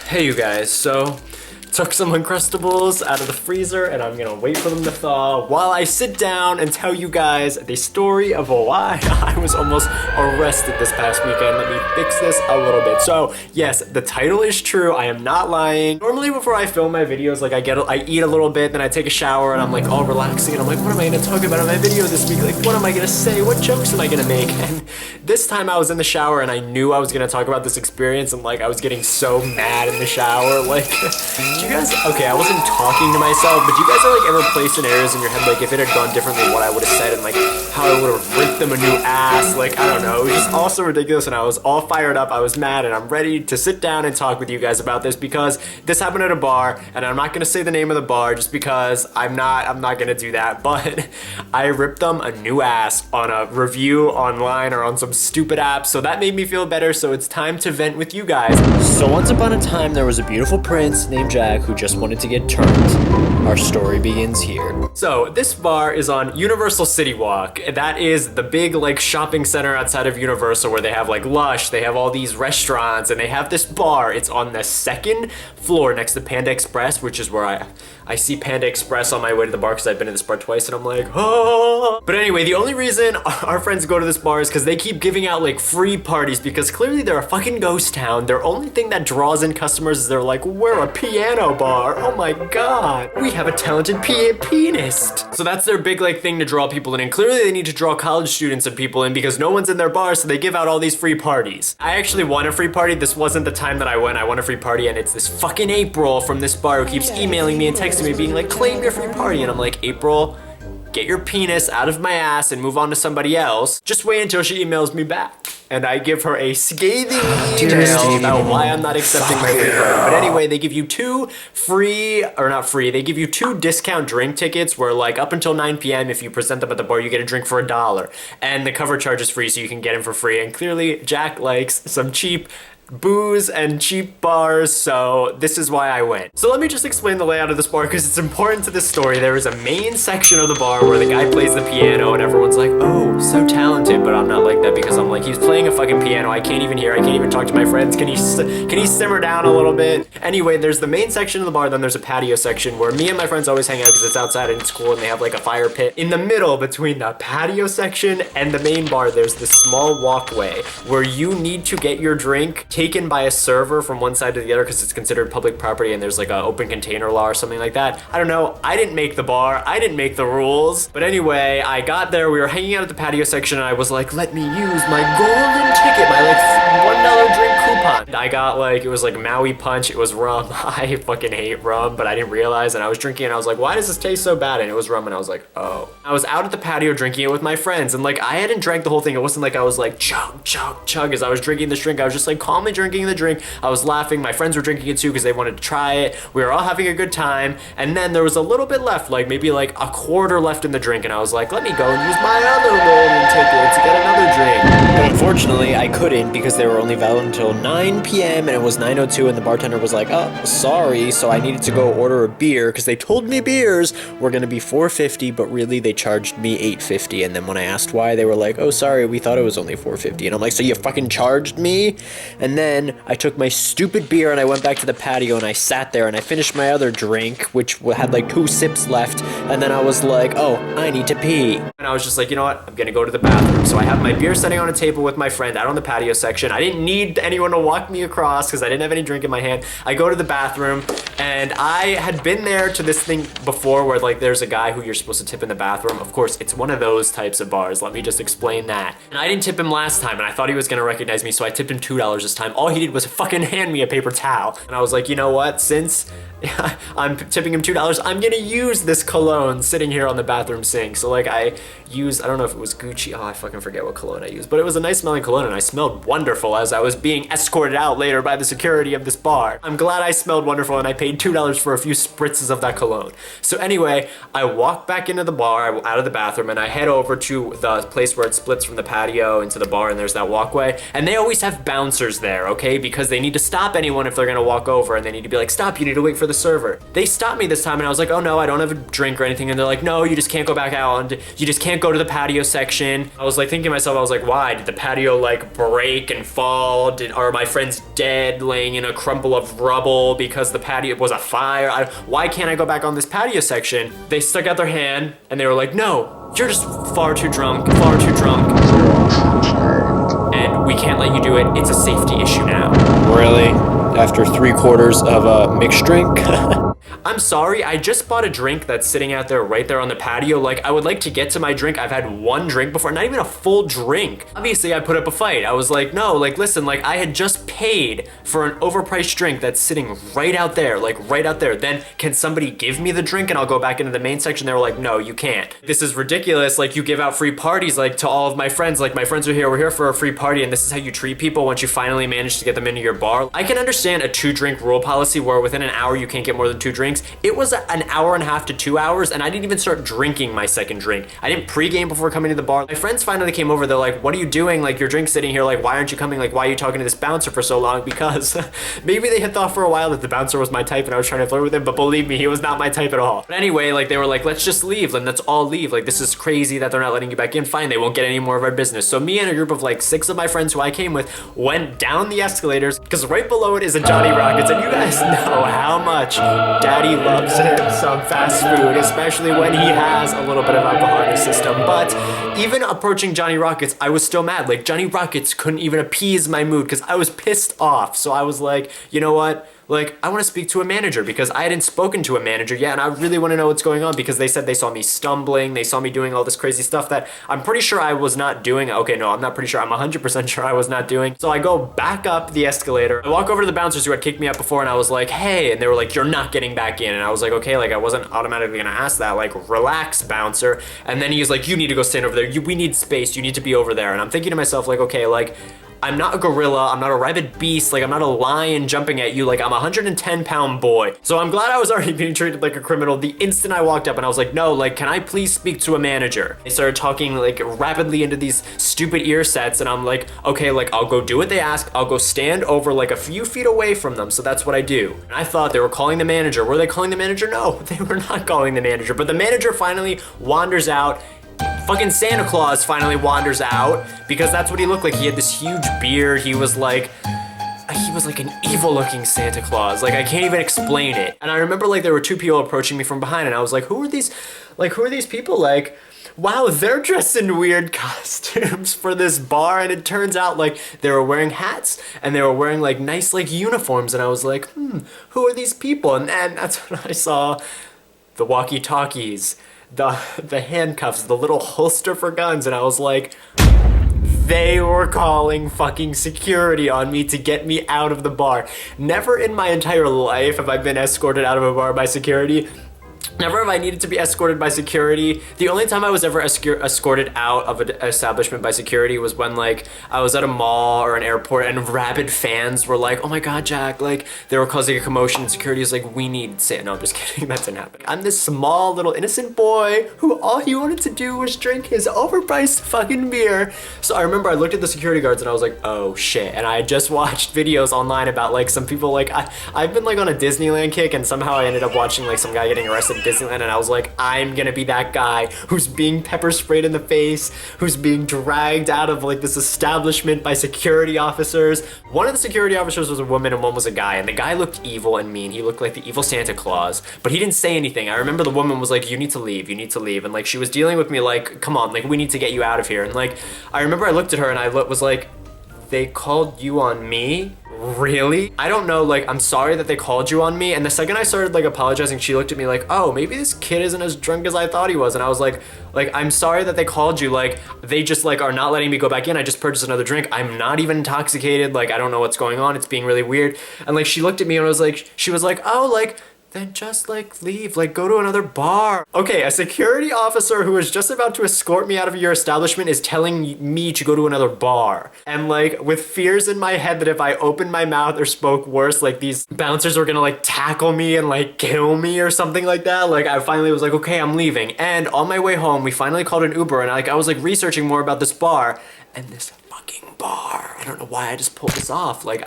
Hey you guys, so took some Uncrustables out of the freezer and I'm gonna wait for them to thaw while I sit down and tell you guys the story of why I was almost arrested this past weekend. Let me fix this a little bit. So yes, the title is true, I am not lying. Normally before I film my videos, like I eat a little bit, then I take a shower and I'm like all relaxing and I'm like, what am I gonna talk about in my video this week? Like what am I gonna say? What jokes am I gonna make? And this time I was in the shower and I knew I was gonna talk about this experience and like I was getting so mad in the shower. Like, do you guys, okay, I wasn't talking to myself, but do you guys ever play scenarios in your head, like if it had gone differently, what I would have said and like how I would have ripped them a new ass? Like, I don't know, it was just all so ridiculous and I was all fired up, I was mad, and I'm ready to sit down and talk with you guys about this because this happened at a bar, and I'm not gonna say the name of the bar just because I'm not gonna do that, but I ripped them a new ass on a review online or on some stupid app, so that made me feel better, so it's time to vent with you guys. So once upon a time, there was a beautiful prince named Jack who just wanted to get turned. Our story begins here. So this bar is on Universal City Walk. That is the big like shopping center outside of Universal where they have like Lush, they have all these restaurants, and they have this bar. It's on the second floor next to Panda Express, which is where I see Panda Express on my way to the bar because I've been to this bar twice and I'm like, oh. But anyway, the only reason our friends go to this bar is because they keep giving out like free parties because clearly they're a fucking ghost town. Their only thing that draws in customers is they're like, we're a piano bar. Oh my God. We have a talented pianist. So that's their big like thing to draw people in. And clearly they need to draw college students and people in because no one's in their bar, so they give out all these free parties. I actually won a free party. This wasn't the time that I went. I won a free party and it's this fucking April from this bar who keeps emailing me and texting me being like, claim your free party. And I'm like, April, get your penis out of my ass and move on to somebody else. Just wait until she emails me back. And I give her a scathing email about why I'm not accepting my free party. But anyway, they give you they give you two discount drink tickets where like up until 9 p.m. if you present them at the bar, you get a drink for $1. And the cover charge is free, so you can get them for free. And clearly Jack likes some cheap booze and cheap bars, so this is why I went. So let me just explain the layout of this bar because it's important to this story. There is a main section of the bar where the guy plays the piano and everyone's like, oh, so talented, but I'm not like that because I'm like, he's playing a fucking piano, I can't even hear, I can't even talk to my friends, can he simmer down a little bit? Anyway, there's the main section of the bar, then there's a patio section where me and my friends always hang out because it's outside and it's cool and they have like a fire pit. In the middle between the patio section and the main bar, there's this small walkway where you need to get your drink taken by a server from one side to the other because it's considered public property and there's like an open container law or something like that. I don't know. I didn't make the bar. I didn't make the rules. But anyway, I got there. We were hanging out at the patio section and I was like, let me use my golden ticket, my like $1 drink coupon. I got like, it was like Maui Punch. It was rum. I fucking hate rum, but I didn't realize, and I was drinking and I was like, why does this taste so bad? And it was rum and I was like, oh. I was out at the patio drinking it with my friends and like I hadn't drank the whole thing. It wasn't like I was like chug, chug, chug as I was drinking this drink. I was just like calmly drinking the drink. I was laughing. My friends were drinking it too because they wanted to try it. We were all having a good time. And then there was a little bit left, like maybe like a quarter left in the drink. And I was like, let me go and use my other golden ticket to get another drink. But unfortunately, I couldn't because they were only valid until 9 p.m. and it was 9:02 and the bartender was like, oh, sorry. So I needed to go order a beer because they told me beers were going to be $4.50, but really they charged me $8.50. And then when I asked why, they were like, oh, sorry, we thought it was only $4.50. And I'm like, so you fucking charged me? And then I took my stupid beer and I went back to the patio and I sat there and I finished my other drink, which had like 2 sips left. And then I was like, oh, I need to pee. And I was just like, you know what? I'm gonna go to the bathroom. So I have my beer sitting on a table with my friend out on the patio section. I didn't need anyone to walk me across because I didn't have any drink in my hand. I go to the bathroom and I had been there to this thing before where like there's a guy who you're supposed to tip in the bathroom. Of course, it's one of those types of bars. Let me just explain that. And I didn't tip him last time and I thought he was gonna recognize me, so I tipped him $2 this time. All he did was fucking hand me a paper towel. And I was like, you know what? Since I'm tipping him $2, I'm gonna use this cologne sitting here on the bathroom sink. So like I don't know if it was Gucci. Oh, I fucking forget what cologne I used, but it was a nice smelling cologne and I smelled wonderful as I was being escorted out later by the security of this bar. I'm glad I smelled wonderful and I paid $2 for a few spritzes of that cologne. So anyway, I walk back into the bar, out of the bathroom, and I head over to the place where it splits from the patio into the bar and there's that walkway. And they always have bouncers there, okay? Because they need to stop anyone if they're gonna walk over and they need to be like, stop, you need to wait for the server. They stopped me this time and I was like, oh no, I don't have a drink or anything. And they're like, no, you just can't go back out and you just can't go to the patio section. I was like thinking to myself, I was like, why? Did the patio like break and fall? Or or my friend's dead laying in a crumple of rubble because the patio was a fire. Why can't I go back on this patio section? They stuck out their hand and they were like, no, you're just far too drunk, and we can't let you do it. It's a safety issue now. Really? After 3/4 of a mixed drink? I'm sorry, I just bought a drink that's sitting out there right there on the patio. Like, I would like to get to my drink. I've had one drink before, not even a full drink. Obviously, I put up a fight. I was like, no, like, listen, like, I had just paid for an overpriced drink that's sitting right out there, like, right out there. Then, can somebody give me the drink and I'll go back into the main section? They were like, no, you can't. This is ridiculous. Like, you give out free parties, like, to all of my friends. Like, my friends are here, we're here for a free party, and this is how you treat people once you finally manage to get them into your bar. I can understand a 2-drink rule policy where within an hour you can't get more than 2 drinks. It was an hour and a half to 2 hours, and I didn't even start drinking my second drink. I didn't pregame before coming to the bar. My friends finally came over. They're like, what are you doing? Like, your drink's sitting here. Like, why aren't you coming? Like, why are you talking to this bouncer for so long? Because maybe they had thought for a while that the bouncer was my type and I was trying to flirt with him, but believe me, he was not my type at all. But anyway, like, they were like, let's just leave, and let's all leave. Like, this is crazy that they're not letting you back in. Fine, they won't get any more of our business. So me and a group of like 6 of my friends who I came with went down the escalators, because right below it is a Johnny Rockets, and you guys know how much Daddy loves him some fast food, especially when he has a little bit of alcohol in his system. But even approaching Johnny Rockets, I was still mad. Like, Johnny Rockets couldn't even appease my mood because I was pissed off. So I was like, you know what? Like, I want to speak to a manager because I hadn't spoken to a manager yet, and I really want to know what's going on because they said they saw me stumbling, they saw me doing all this crazy stuff that I'm pretty sure I was not doing. Okay, no, I'm not pretty sure. I'm 100% sure I was not doing. So I go back up the escalator. I walk over to the bouncers who had kicked me out before, and I was like, hey, and they were like, you're not getting back in. And I was like, okay, like, I wasn't automatically gonna ask that. Like, relax, bouncer. And then he's like, you need to go stand over there. We need space. You need to be over there. And I'm thinking to myself, like, okay, like, I'm not a gorilla, I'm not a rabid beast, like I'm not a lion jumping at you, like I'm a 110-pound boy. So I'm glad I was already being treated like a criminal the instant I walked up, and I was like, no, like, can I please speak to a manager? They started talking like rapidly into these stupid ear sets, and I'm like, okay, like I'll go do what they ask, I'll go stand over like a few feet away from them, so that's what I do. And I thought they were calling the manager. Were they calling the manager? No, they were not calling the manager, but the manager finally wanders out. Fucking Santa Claus finally wanders out because that's what he looked like. He had this huge beard. He was like an evil looking Santa Claus. Like, I can't even explain it. And I remember like there were 2 people approaching me from behind, and I was like, who are these people? Like, wow, they're dressed in weird costumes for this bar. And it turns out like they were wearing hats and they were wearing like nice like uniforms. And I was like, who are these people? And then that's when I saw the walkie-talkies, the handcuffs, the little holster for guns, and I was like, they were calling fucking security on me to get me out of the bar. Never in my entire life have I been escorted out of a bar by security. Never have I needed to be escorted by security. The only time I was ever escorted out of an establishment by security was when like I was at a mall or an airport and rabid fans were like, oh my god, Jack, like they were causing a commotion and security is like, we need Santa. No, I'm just kidding, that didn't happen. I'm this small little innocent boy who all he wanted to do was drink his overpriced fucking beer. So I remember I looked at the security guards and I was like, oh shit. And I had just watched videos online about like some people, like I've been like on a Disneyland kick, and somehow I ended up watching like some guy getting arrested at Disneyland, and I was like, I'm gonna be that guy who's being pepper sprayed in the face, who's being dragged out of like this establishment by security officers. One of the security officers was a woman and one was a guy, and the guy looked evil and mean. He looked like the evil Santa Claus, but he didn't say anything. I remember the woman was like, you need to leave, and like she was dealing with me like, come on, like we need to get you out of here. And like I remember I looked at her and I was like, they called you on me? Really? I don't know, like, I'm sorry that they called you on me. And the second I started like apologizing, she looked at me like, oh, maybe this kid isn't as drunk as I thought he was. And I was like, I'm sorry that they called you. Like, they just like are not letting me go back in. I just purchased another drink. I'm not even intoxicated. Like, I don't know what's going on. It's being really weird. And like, she looked at me and she was like, oh, like, then just like leave, like go to another bar. Okay, a security officer who is just about to escort me out of your establishment is telling me to go to another bar. And like with fears in my head that if I opened my mouth or spoke worse, like these bouncers were gonna like tackle me and like kill me or something like that. Like I finally was like, okay, I'm leaving. And on my way home, we finally called an Uber, and I was like researching more about this bar, and this fucking bar, I don't know why I just pulled this off. Like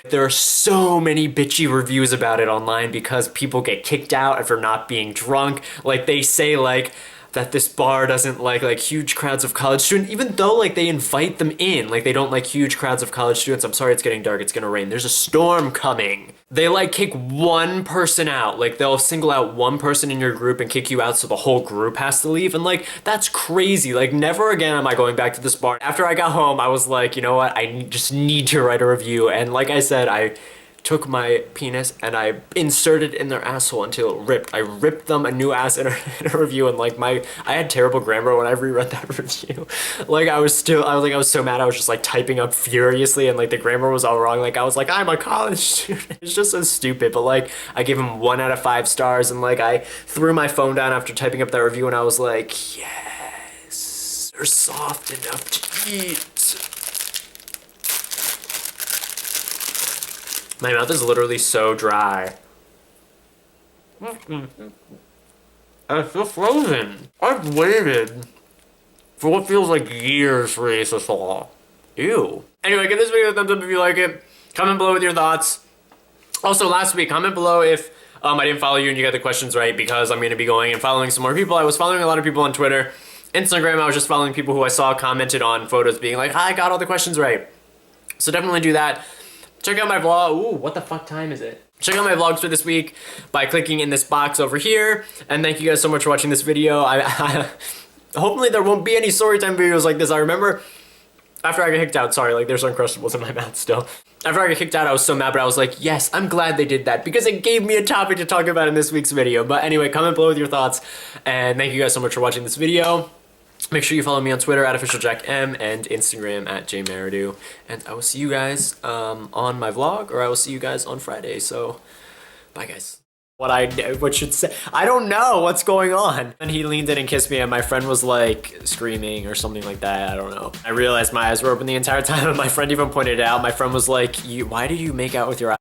there are so many bitchy reviews about it online because people get kicked out for not being drunk. Like they say like, that this bar doesn't like huge crowds of college students, even though like they invite them in, like they don't like huge crowds of college students. I'm sorry, it's getting dark, it's gonna rain, there's a storm coming. They like kick one person out, like they'll single out one person in your group and kick you out so the whole group has to leave, and like that's crazy. Like never again am I going back to this bar. After I got home, I was like, you know what, I just need to write a review, and like I said, I took my penis and I inserted in their asshole until it ripped. I ripped them a new ass in a review, and like I had terrible grammar when I reread that review. Like I was so mad, I was just like typing up furiously, and like the grammar was all wrong. Like I was like, I'm a college student. It's just so stupid, but like I gave him 1 out of 5 stars, and like I threw my phone down after typing up that review, and I was like, yes, they're soft enough to eat. My mouth is literally so dry. I feel frozen. I've waited for what feels like years for Ace of Fall. Ew. Anyway, give this video a thumbs up if you like it. Comment below with your thoughts. Also, last week, comment below if I didn't follow you and you got the questions right, because I'm going to be going and following some more people. I was following a lot of people on Twitter. Instagram, I was just following people who I saw commented on photos being like, I got all the questions right. So definitely do that. Check out my vlog. Ooh, what the fuck time is it? Check out my vlogs for this week by clicking in this box over here. And thank you guys so much for watching this video. Hopefully there won't be any storytime videos like this. I remember after I got kicked out, sorry, like there's Uncrustables in my mouth still. After I got kicked out, I was so mad, but I was like, yes, I'm glad they did that because it gave me a topic to talk about in this week's video. But anyway, comment below with your thoughts. And thank you guys so much for watching this video. Make sure you follow me on Twitter at officialjackm and Instagram at jmerridew. And I will see you guys on my vlog, or I will see you guys on Friday. So, bye guys. What should say? I don't know what's going on. And he leaned in and kissed me, and my friend was like screaming or something like that. I don't know. I realized my eyes were open the entire time, and my friend even pointed it out. My friend was like, why did you make out with your eyes?